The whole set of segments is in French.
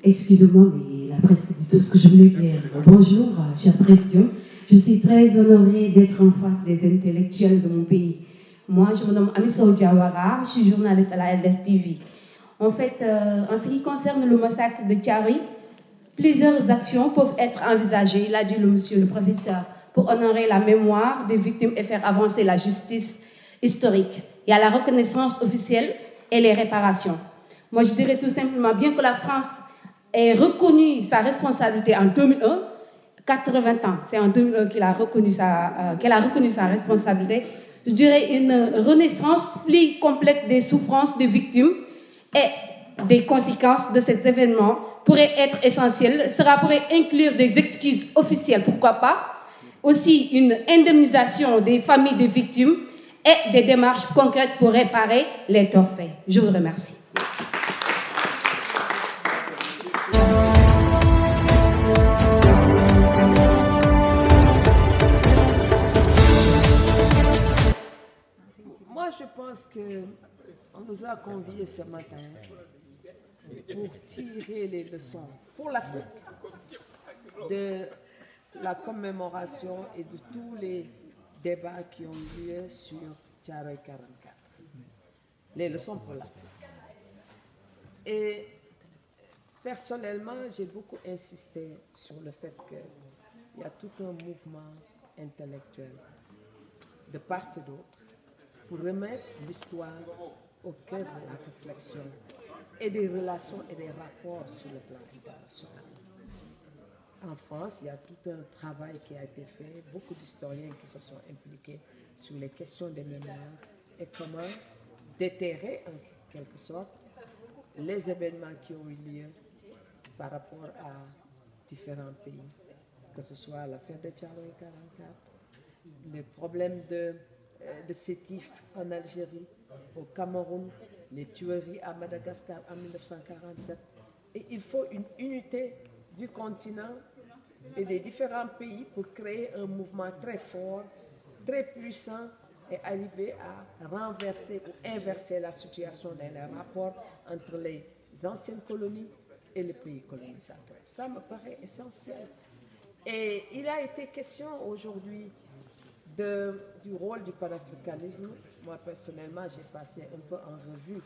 Excusez-moi, mais la presse dit tout ce que je voulais dire. Bonjour, cher président. Je suis très honorée d'être en face des intellectuels de mon pays. Moi, je me nomme Amissa Diawara, je suis journaliste à la LSTV. En fait, en ce qui concerne le massacre de Thiaroye, plusieurs actions peuvent être envisagées, l'a dit le monsieur le professeur, pour honorer la mémoire des victimes et faire avancer la justice historique. Il y a la reconnaissance officielle et les réparations. Moi, je dirais tout simplement, bien que la France ait reconnu sa responsabilité en 2001, 80 ans, c'est en 2001 qu'elle a reconnu sa responsabilité, je dirais une renaissance plus complète des souffrances des victimes et des conséquences de cet événement pourrait être essentielle. Cela pourrait inclure des excuses officielles, pourquoi pas, aussi une indemnisation des familles des victimes et des démarches concrètes pour réparer les torts faits. Je vous remercie. Moi, je pense qu'on nous a conviés ce matin pour tirer les leçons pour l'Afrique de la commémoration et de tous les débats qui ont eu lieu sur Thiaroye 44. Les leçons pour l'Afrique. Et personnellement, j'ai beaucoup insisté sur le fait qu'il y a tout un mouvement intellectuel de part et d'autre pour remettre l'histoire au cœur de la réflexion et des relations et des rapports sur le plan international. En France, il y a tout un travail qui a été fait, beaucoup d'historiens qui se sont impliqués sur les questions des mémoires et comment déterrer en quelque sorte les événements qui ont eu lieu par rapport à différents pays, que ce soit l'affaire de Thiaroye 44, les problèmes de Sétif en Algérie, au Cameroun, les tueries à Madagascar en 1947. Et il faut une unité du continent et des différents pays pour créer un mouvement très fort, très puissant et arriver à renverser ou inverser la situation dans les rapports entre les anciennes colonies et les pays colonisateurs. Ça me paraît essentiel. Et il a été question aujourd'hui du rôle du panafricanisme. Moi, personnellement, j'ai passé un peu en revue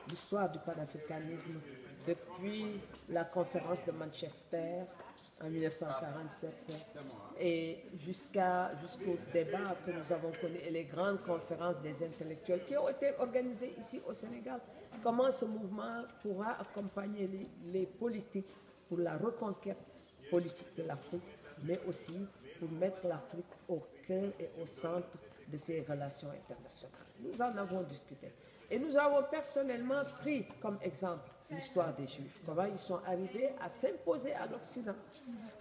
l'histoire du panafricanisme depuis la conférence de Manchester en 1947 et jusqu'au débat que nous avons connu et les grandes conférences des intellectuels qui ont été organisées ici au Sénégal. Comment ce mouvement pourra accompagner les politiques pour la reconquête politique de l'Afrique, mais aussi pour mettre l'Afrique au cœur et au centre de ces relations internationales. Nous en avons discuté. Et nous avons personnellement pris comme exemple l'histoire des Juifs, comment ils sont arrivés à s'imposer à l'Occident,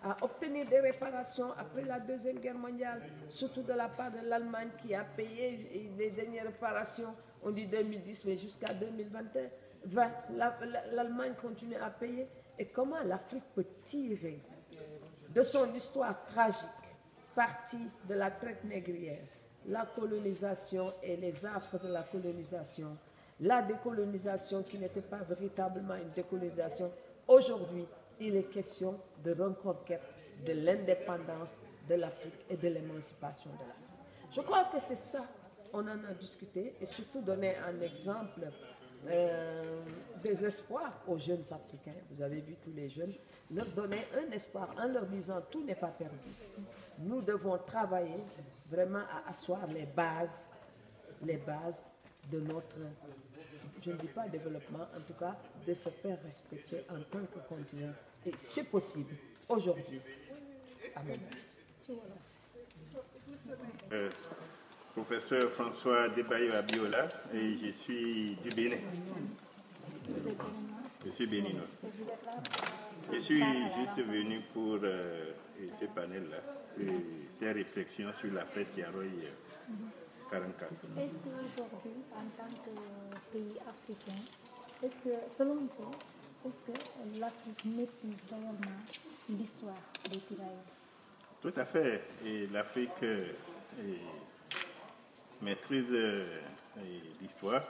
à obtenir des réparations après la Deuxième Guerre mondiale, surtout de la part de l'Allemagne qui a payé les dernières réparations, on dit 2010, mais jusqu'à 2020, l'Allemagne continue à payer. Et comment l'Afrique peut tirer de son histoire tragique, partie de la traite négrière, la colonisation et les affres de la colonisation, la décolonisation qui n'était pas véritablement une décolonisation. Aujourd'hui, il est question de reconquête de l'indépendance de l'Afrique et de l'émancipation de l'Afrique. Je crois que c'est ça, on en a discuté, et surtout donner un exemple des espoirs aux jeunes Africains. Vous avez vu tous les jeunes, leur donner un espoir en leur disant tout n'est pas perdu. Nous devons travailler vraiment à asseoir les bases de notre, je ne dis pas développement, en tout cas de se faire respecter en tant que continent. Et c'est possible aujourd'hui. Amen. Professeur François Debayo Abiola, et je suis du Bénin. Je suis béninois. Je suis juste venu pour ce panel-là, ces réflexions sur l'affaire Thiaroye 44. Est-ce qu'aujourd'hui, en tant que pays africain, est-ce que, selon vous, est-ce que l'Afrique maîtrise réellement l'histoire des tirailleurs? Tout à fait. Et l'Afrique maîtrise l'histoire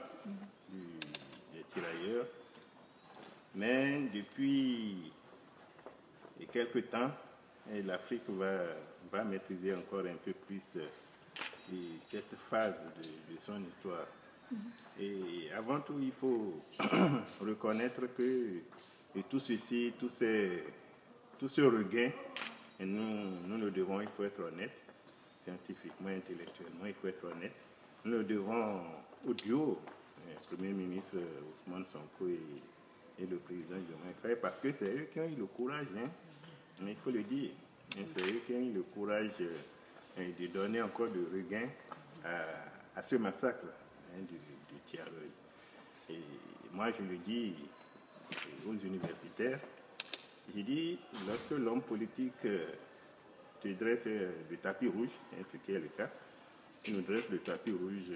des tirailleurs. Mais depuis quelques temps, l'Afrique va maîtriser encore un peu plus cette phase de son histoire. Et avant tout, il faut reconnaître que tout ceci, tout ce regain, et nous le devons, il faut être honnête, scientifiquement, intellectuellement, il faut être honnête. Nous le devons au duo, le Premier ministre Ousmane Sonko et le président Diomaye Faye, parce que c'est eux qui ont eu le courage, il faut le dire, c'est eux qui ont eu le courage de donner encore de regain à ce massacre du Tiaroy. Et moi, je le dis aux universitaires, je dis, lorsque l'homme politique te dresse le tapis rouge, ce qui est le cas, il nous dresse le tapis rouge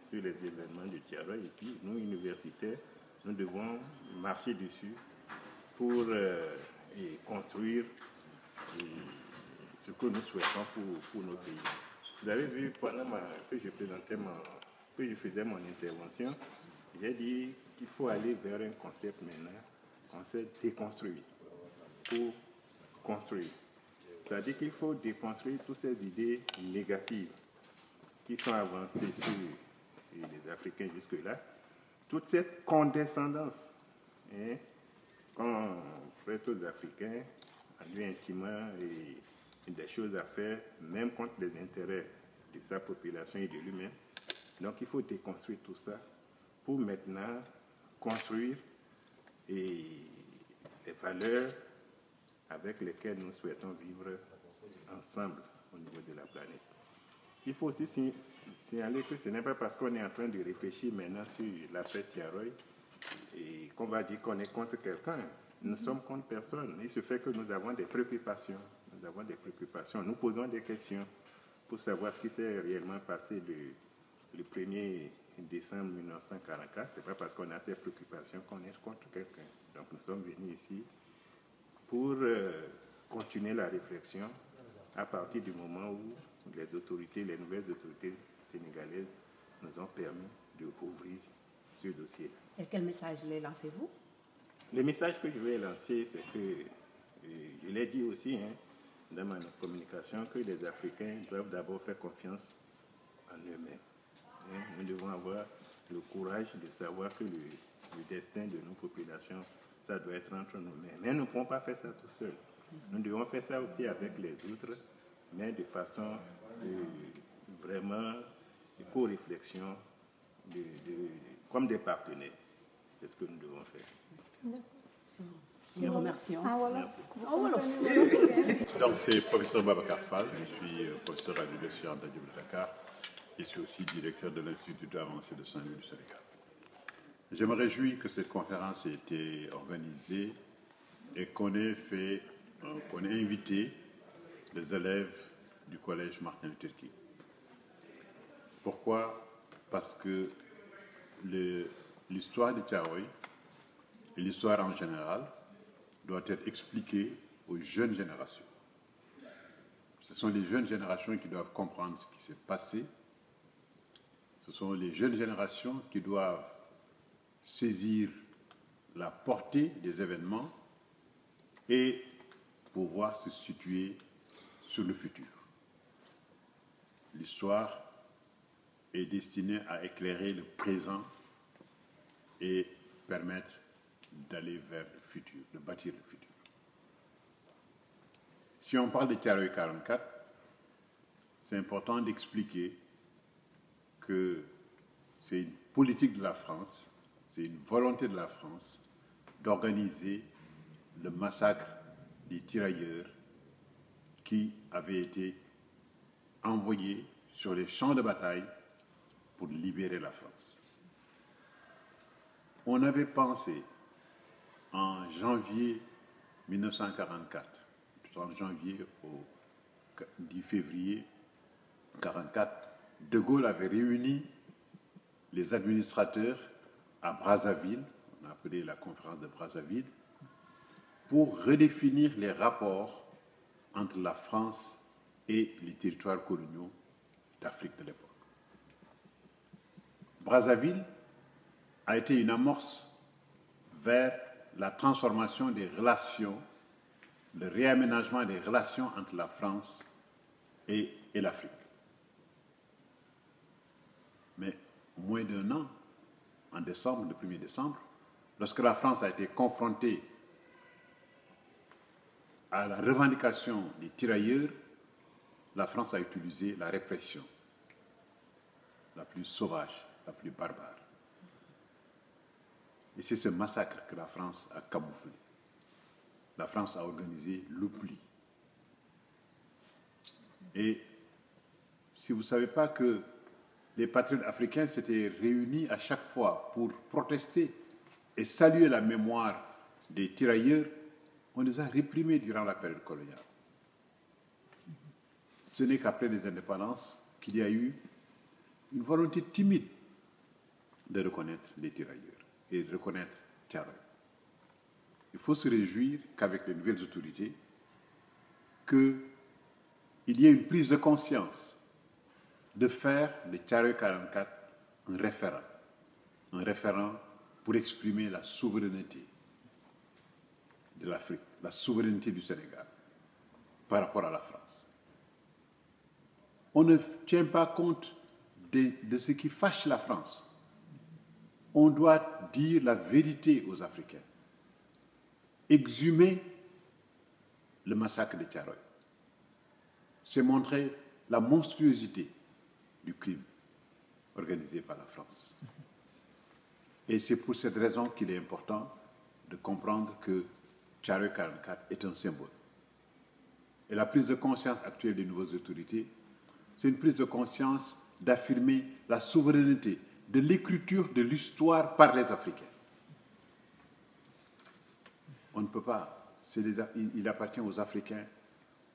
sur les événements du Tiaroy, et puis nous, universitaires, nous devons marcher dessus pour construire ce que nous souhaitons pour nos pays. Vous avez vu, pendant que je faisais mon intervention, j'ai dit qu'il faut aller vers un concept maintenant, concept déconstruit, pour construire. C'est-à-dire qu'il faut déconstruire toutes ces idées négatives qui sont avancées sur les Africains jusque-là, toute cette condescendance qu'on prête aux Africains en lui intimant des choses à faire, même contre les intérêts de sa population et de lui-même. Donc il faut déconstruire tout ça pour maintenant construire les valeurs avec lesquelles nous souhaitons vivre ensemble au niveau de la planète. Il faut aussi signaler que ce n'est pas parce qu'on est en train de réfléchir maintenant sur l'affaire Tiaroy et qu'on va dire qu'on est contre quelqu'un. Nous sommes contre personne. Il se fait que nous avons des préoccupations. Nous posons des questions pour savoir ce qui s'est réellement passé le 1er décembre 1944. Ce n'est pas parce qu'on a ces préoccupations qu'on est contre quelqu'un. Donc nous sommes venus ici pour continuer la réflexion à partir du moment où les nouvelles autorités sénégalaises nous ont permis de rouvrir ce dossier. Et quel message les lancez-vous? Le message que je vais lancer, c'est que, je l'ai dit aussi dans ma communication, que les Africains doivent d'abord faire confiance en eux-mêmes. Nous devons avoir le courage de savoir que le destin de nos populations, ça doit être entre nos mains. Mais nous ne pouvons pas faire ça tout seuls. Nous devons faire ça aussi avec les autres, mais de façon vraiment de co-réflexion, comme des partenaires. C'est ce que nous devons faire. Nous remercions. Donc c'est professeur Babacar Fall, je suis professeur à l'Université de Dakar et je suis aussi directeur de l'Institut d'avancée de Saint-Louis du Sénégal. Je me réjouis que cette conférence ait été organisée et qu'on ait invité les élèves du collège Martin Luther King. Pourquoi? Parce que l'histoire du Tiaroy et l'histoire en général doit être expliquée aux jeunes générations. Ce sont les jeunes générations qui doivent comprendre ce qui s'est passé. Ce sont les jeunes générations qui doivent saisir la portée des événements et pouvoir se situer sur le futur. L'histoire est destinée à éclairer le présent et permettre d'aller vers le futur, de bâtir le futur. Si on parle de Tiaroy 44, c'est important d'expliquer que c'est une politique de la France, c'est une volonté de la France d'organiser le massacre des tirailleurs qui avaient été envoyés sur les champs de bataille pour libérer la France. On avait pensé en janvier 1944, en janvier au 10 février 1944, De Gaulle avait réuni les administrateurs à Brazzaville, on a appelé la conférence de Brazzaville, pour redéfinir les rapports entre la France et les territoires coloniaux d'Afrique de l'époque. Brazzaville a été une amorce vers la transformation des relations, le réaménagement des relations entre la France et l'Afrique. Mais moins d'un an, en décembre, le 1er décembre, lorsque la France a été confrontée à la revendication des tirailleurs, la France a utilisé la répression la plus sauvage, la plus barbare. Et c'est ce massacre que la France a camouflé. La France a organisé l'oubli. Et si vous ne savez pas que les patriotes africains s'étaient réunis à chaque fois pour protester et saluer la mémoire des tirailleurs, on les a réprimés durant la période coloniale. Ce n'est qu'après les indépendances qu'il y a eu une volonté timide de reconnaître les tirailleurs et de reconnaître Thiaroye. Il faut se réjouir qu'avec les nouvelles autorités, qu'il y ait une prise de conscience de faire de Thiaroye 44 un référent pour exprimer la souveraineté de l'Afrique, la souveraineté du Sénégal par rapport à la France. On ne tient pas compte de ce qui fâche la France. On doit dire la vérité aux Africains. Exhumer le massacre de Thiaroye. C'est montrer la monstruosité du crime organisé par la France. Et c'est pour cette raison qu'il est important de comprendre que Thiaroye 44 est un symbole. Et la prise de conscience actuelle des nouvelles autorités, c'est une prise de conscience d'affirmer la souveraineté de l'écriture de l'histoire par les Africains. On ne peut pas, il appartient aux Africains,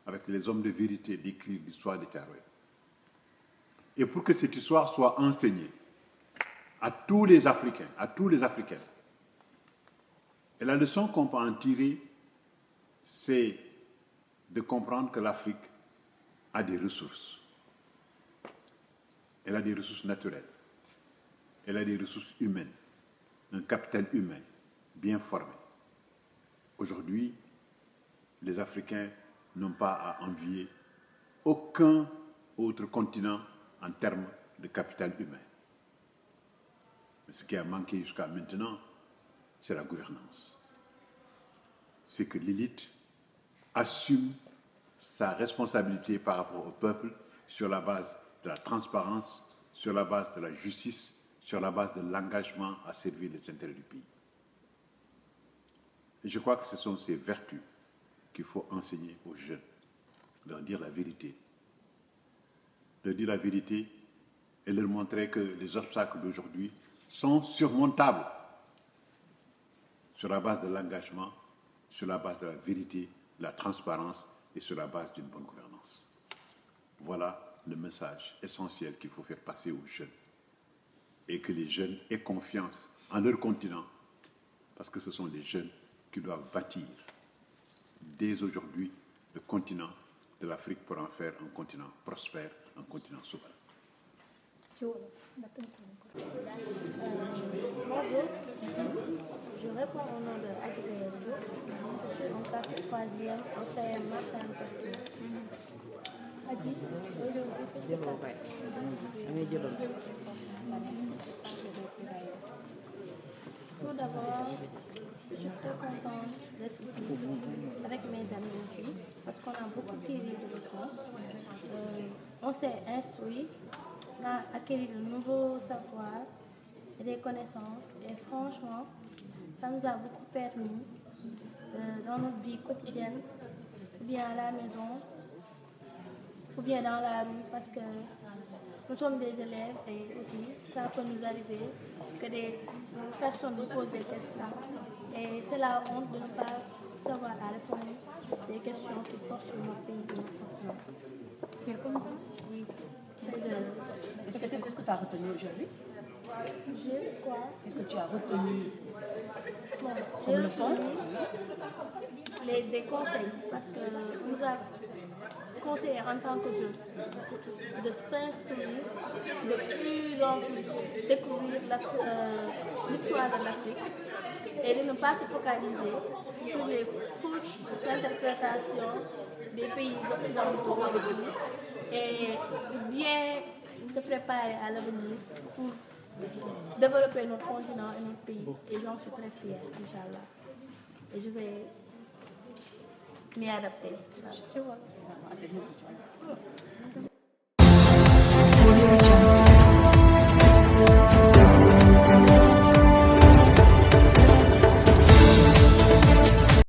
avec les hommes de vérité, d'écrire l'histoire de Thiaroye. Et pour que cette histoire soit enseignée à tous les Africains, à tous les Africains, et la leçon qu'on peut en tirer, c'est de comprendre que l'Afrique a des ressources. Elle a des ressources naturelles. Elle a des ressources humaines, un capital humain bien formé. Aujourd'hui, les Africains n'ont pas à envier aucun autre continent en termes de capital humain. Mais ce qui a manqué jusqu'à maintenant, c'est la gouvernance. C'est que l'élite assume sa responsabilité par rapport au peuple sur la base de la transparence, sur la base de la justice, sur la base de l'engagement à servir les intérêts du pays. Et je crois que ce sont ces vertus qu'il faut enseigner aux jeunes, leur dire la vérité. Leur dire la vérité et leur montrer que les obstacles d'aujourd'hui sont surmontables sur la base de l'engagement, sur la base de la vérité, de la transparence et sur la base d'une bonne gouvernance. Voilà le message essentiel qu'il faut faire passer aux jeunes. Et que les jeunes aient confiance en leur continent, parce que ce sont les jeunes qui doivent bâtir dès aujourd'hui le continent de l'Afrique pour en faire un continent prospère, un continent souverain. Bonjour, je réponds au nom de Adjika Yabou. Je suis en classe 3e au CM Martin Luther King. Adi, tout d'abord, je suis très contente d'être ici avec mes amis aussi, parce qu'on a beaucoup tiré de leçons. On s'est instruit, on a acquis de nouveaux savoirs et des connaissances, et franchement, ça nous a beaucoup permis dans notre vie quotidienne, ou bien à la maison, ou bien dans la rue, parce que nous sommes des élèves et aussi ça peut nous arriver que des personnes nous posent des questions. Et c'est la honte de ne pas savoir à répondre des questions qui portent sur notre pays et notre continent. Tu es content? Oui, très heureuse. Qu'est-ce que tu as retenu aujourd'hui? J'ai quoi? Qu'est-ce que tu as retenu Bon, comme j'ai leçon? des conseils parce que nous a conseillé en tant que jeune de s'instruire de plus en plus, découvrir l'histoire de l'Afrique et de ne pas se focaliser sur les fausses interprétations des pays occidentaux et de bien se préparer à l'avenir pour développer notre continent et notre pays. Et j'en suis très fière, Inch'Allah. Et je vais m'y adapter. Inch'Allah. À tes mots.